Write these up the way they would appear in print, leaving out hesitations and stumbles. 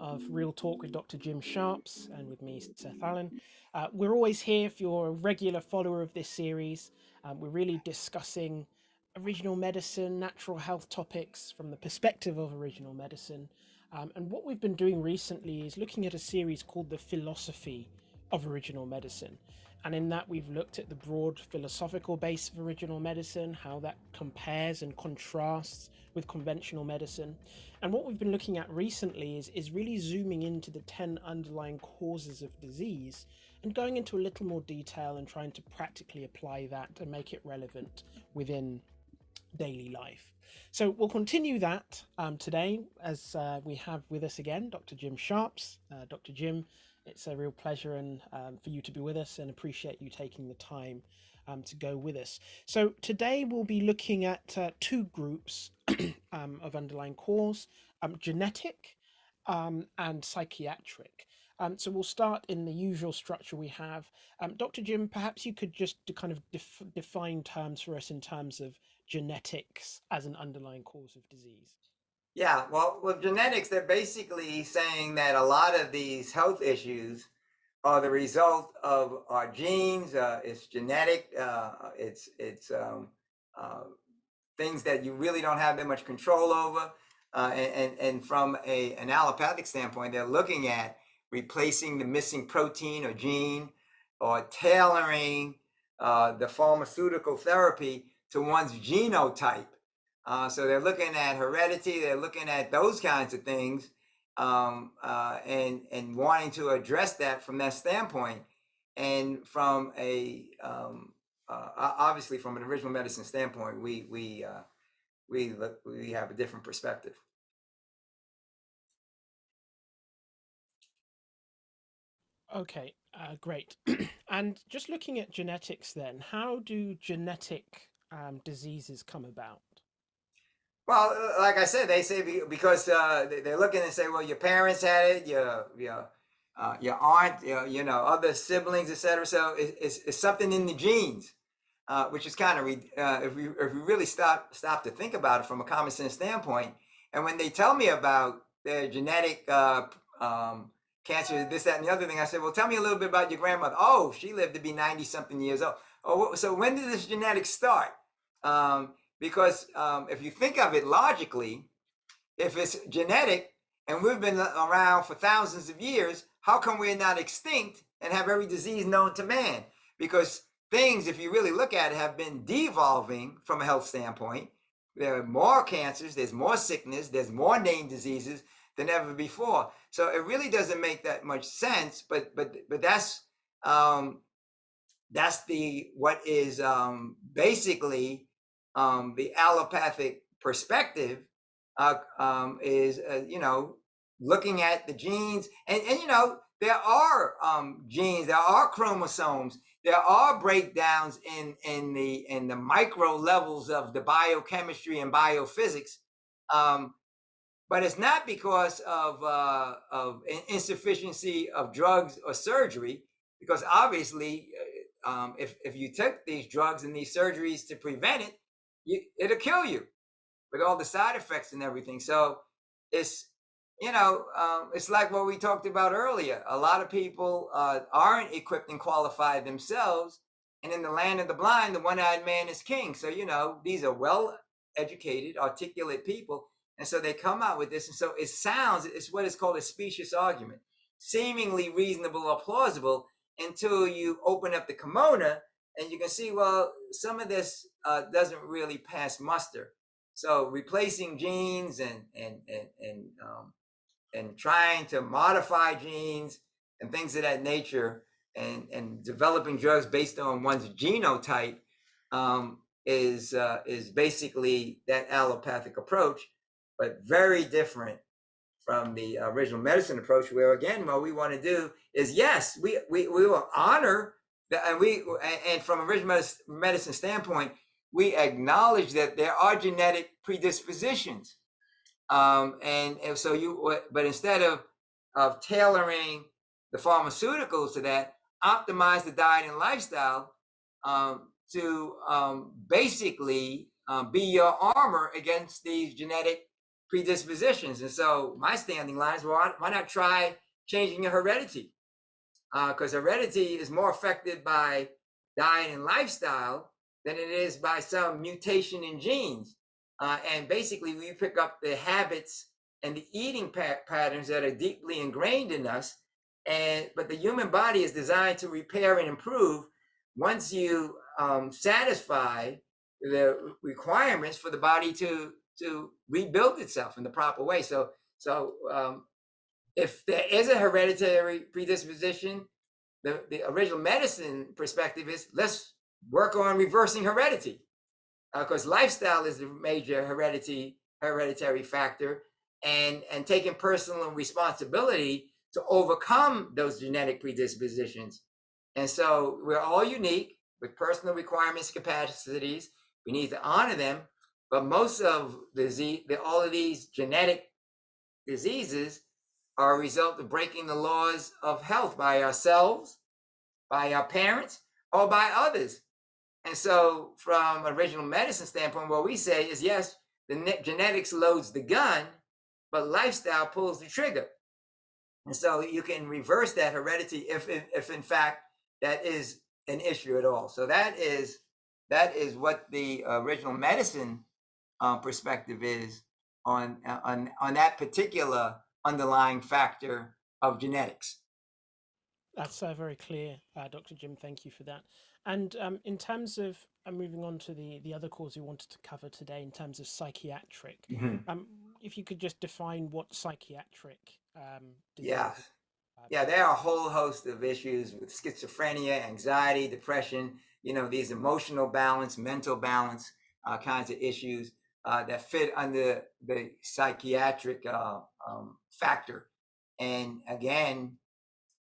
of Real Talk with Dr. Jim Sharps and with me, Seth Allen. We're always here if you're a regular follower of this series. We're really discussing original medicine, natural health topics from the perspective of original medicine. And what we've been doing recently is looking at a series called The Philosophy of Original Medicine. And in that, we've looked at the broad philosophical base of original medicine, how that compares and contrasts with conventional medicine. And what we've been looking at recently is really zooming into the 10 underlying causes of disease and going into a little more detail and trying to practically apply that and make it relevant within daily life. So we'll continue that today as we have with us again Dr. Jim Sharps. Dr. Jim, it's a real pleasure and for you to be with us, and appreciate you taking the time to go with us. So today we'll be looking at two groups of underlying cause, genetic and psychiatric. So we'll start in the usual structure we have. Dr. Jim, perhaps you could just kind of define terms for us in terms of genetics as an underlying cause of disease. Yeah, well, with genetics, they're basically saying that a lot of these health issues are the result of our genes. It's genetic. It's things that you really don't have that much control over. And from an allopathic standpoint, they're looking at replacing the missing protein or gene, or tailoring the pharmaceutical therapy to one's genotype. So they're looking at heredity, they're looking at those kinds of things, and wanting to address that from that standpoint. And from obviously from an original medicine standpoint, we have a different perspective. Okay, great. And just looking at genetics then, how do genetic diseases come about? Well, like I said, they say because they're looking and say, well, your parents had it, your aunt, other siblings, etc. So it's something in the genes, which is kind of if we really stop to think about it from a common sense standpoint. And when they tell me about their genetic cancer, this, that, and the other thing, I said, well, tell me a little bit about your grandmother. Oh, she lived to be 90 something years old. Oh, so when did this genetics start? Because if you think of it logically, if it's genetic and we've been around for thousands of years, how come we're not extinct and have every disease known to man? Because things, if you really look at it, have been devolving from a health standpoint. There are more cancers, there's more sickness, there's more named diseases than ever before. So it really doesn't make that much sense. But that's what is basically the allopathic perspective is looking at the genes, and there are genes, there are chromosomes, there are breakdowns in the micro levels of the biochemistry and biophysics, but it's not because of insufficiency of drugs or surgery, because obviously if you took these drugs and these surgeries to prevent it, it'll kill you with all the side effects and everything. So it's it's like what we talked about earlier. A lot of people aren't equipped and qualified themselves, and in the land of the blind, the one-eyed man is king. So these are well-educated, articulate people, and so they come out with this, and so it's what is called a specious argument, seemingly reasonable or plausible, until you open up the kimono and you can see, well, some of this doesn't really pass muster. So replacing genes and trying to modify genes and things of that nature, and developing drugs based on one's genotype is basically that allopathic approach, but very different from the original medicine approach, where again, what we want to do is, yes, we will honor that, and from a original medicine standpoint, we acknowledge that there are genetic predispositions, and so but instead of tailoring the pharmaceuticals to that, optimize the diet and lifestyle to basically be your armor against these genetic predispositions. And so my standing line is, well, why not try changing your heredity? Because heredity is more affected by diet and lifestyle than it is by some mutation in genes. And basically, we pick up the habits and the eating patterns that are deeply ingrained in us. But the human body is designed to repair and improve once you satisfy the requirements for the body to rebuild itself in the proper way. So if there is a hereditary predisposition, the original medicine perspective is, let's work on reversing heredity, because lifestyle is the major hereditary factor, and taking personal responsibility to overcome those genetic predispositions. And so we're all unique with personal requirements and capacities. We need to honor them, but most of all of these genetic diseases are a result of breaking the laws of health by ourselves, by our parents, or by others. And so, from an original medicine standpoint, what we say is, yes, the genetics loads the gun, but lifestyle pulls the trigger. And so you can reverse that heredity if in fact that is an issue at all. So that is what the original medicine perspective is on that particular underlying factor of genetics. That's very clear, Dr. Jim. Thank you for that. And in terms of moving on to the other cause we wanted to cover today, in terms of psychiatric, Mhm. if you could just define what psychiatric Yeah. disease. Yeah, there are a whole host of issues with schizophrenia, anxiety, depression, these emotional balance, mental balance kinds of issues that fit under the psychiatric factor. And again,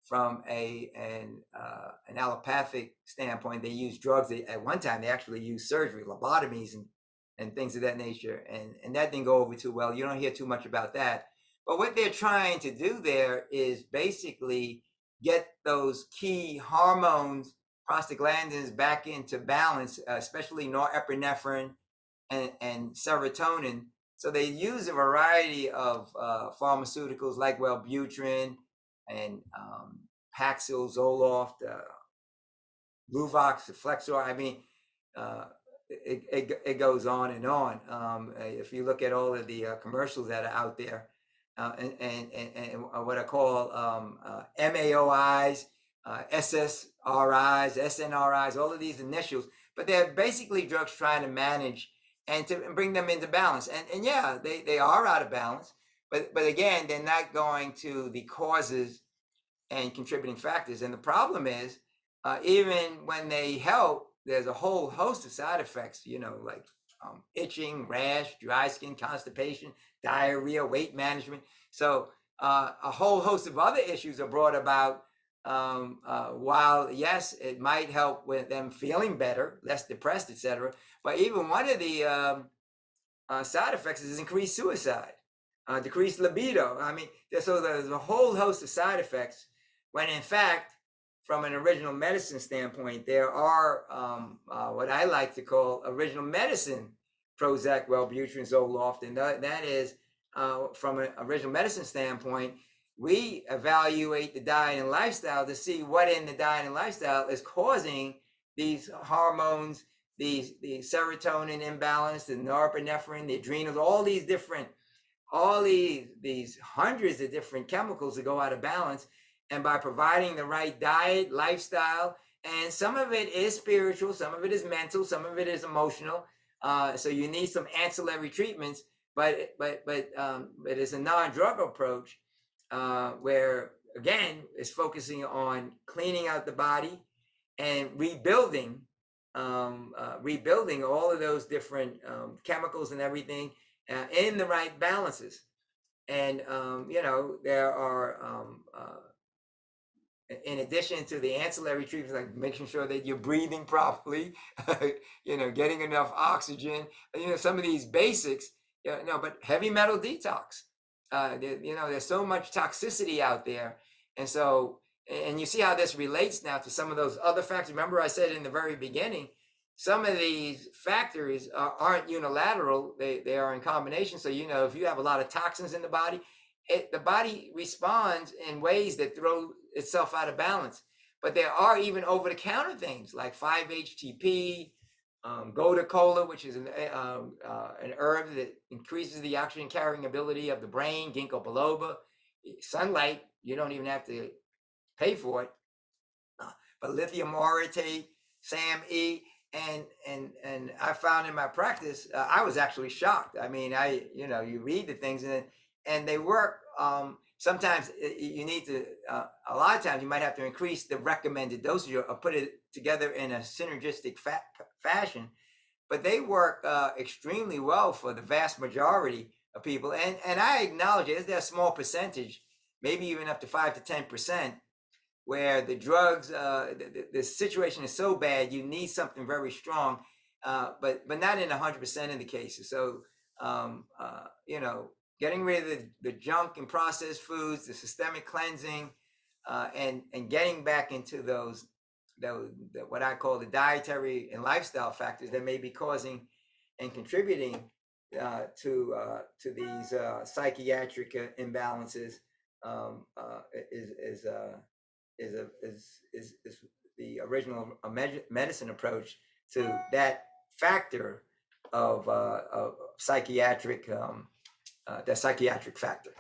from an allopathic standpoint, they use drugs. At one time, they actually used surgery, lobotomies, and things of that nature. And that didn't go over too well. You don't hear too much about that. But what they're trying to do there is basically get those key hormones, prostaglandins, back into balance, especially norepinephrine and serotonin. So they use a variety of pharmaceuticals like Wellbutrin and Paxil, Zoloft, Luvox, Flexor. I mean, it goes on and on. If you look at all of the commercials that are out there, and what I call MAOIs, SSRIs, SNRIs, all of these initials, but they're basically drugs trying to manage and to bring them into balance. And yeah, they are out of balance, but again, they're not going to the causes and contributing factors. And the problem is, even when they help, there's a whole host of side effects, like itching, rash, dry skin, constipation, diarrhea, weight management. So a whole host of other issues are brought about. While yes, it might help with them feeling better, less depressed, etc. But even one of the side effects is increased suicide, decreased libido. I mean, so there's a whole host of side effects, when in fact, from an original medicine standpoint, there are what I like to call original medicine Prozac, Wellbutrin, Zoloft, and that is from an original medicine standpoint, we evaluate the diet and lifestyle to see what in the diet and lifestyle is causing these hormones, the serotonin imbalance, the norepinephrine, the adrenals, all these hundreds of different chemicals that go out of balance. And by providing the right diet, lifestyle, and some of it is spiritual, some of it is mental, some of it is emotional. So you need some ancillary treatments, but it's a non-drug approach where again it's focusing on cleaning out the body and rebuilding all of those different chemicals and everything in the right balances. And there are in addition to the ancillary treatments, like making sure that you're breathing properly, getting enough oxygen, some of these basics, but heavy metal detox. There's so much toxicity out there. And so, and you see how this relates now to some of those other factors. Remember I said in the very beginning, some of these factors aren't unilateral. They are in combination. So, you know, if you have a lot of toxins in the body, the body responds in ways that throw itself out of balance. But there are even over-the-counter things like 5-HTP, Gotu kola, which is an herb that increases the oxygen carrying ability of the brain, ginkgo biloba, sunlight. You don't even have to pay for it. But lithium orotate, SAM-E, and I found in my practice, I was actually shocked. I mean, you read the things and they work. Sometimes you need to, a lot of times you might have to increase the recommended dosage or put it together in a synergistic fashion, but they work extremely well for the vast majority of people. And I acknowledge it, there's a small percentage, maybe even up to 5 to 10%, where the drugs, the situation is so bad, you need something very strong, but not in 100% of the cases. So, you know, getting rid of the junk and processed foods, the systemic cleansing, and getting back into those what I call the dietary and lifestyle factors that may be causing and contributing to these psychiatric imbalances is the original medicine approach to that factor of psychiatric, that psychiatric factor.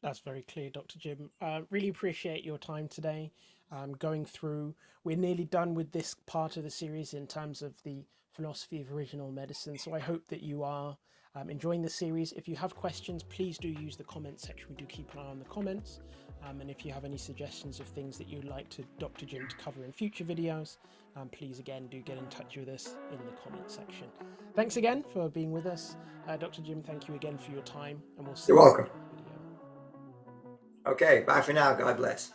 That's very clear, Dr. Jim. Really appreciate your time today. Going through, we're nearly done with this part of the series in terms of the philosophy of original medicine. So I hope that you are enjoying the series. If you have questions, please do use the comment section. We do keep an eye on the comments. And if you have any suggestions of things that you'd like Dr. Jim to cover in future videos, please again do get in touch with us in the comment section. Thanks again for being with us. Dr. Jim, thank you again for your time, and we'll see You're you welcome. in the next video. Okay, bye for now. God bless.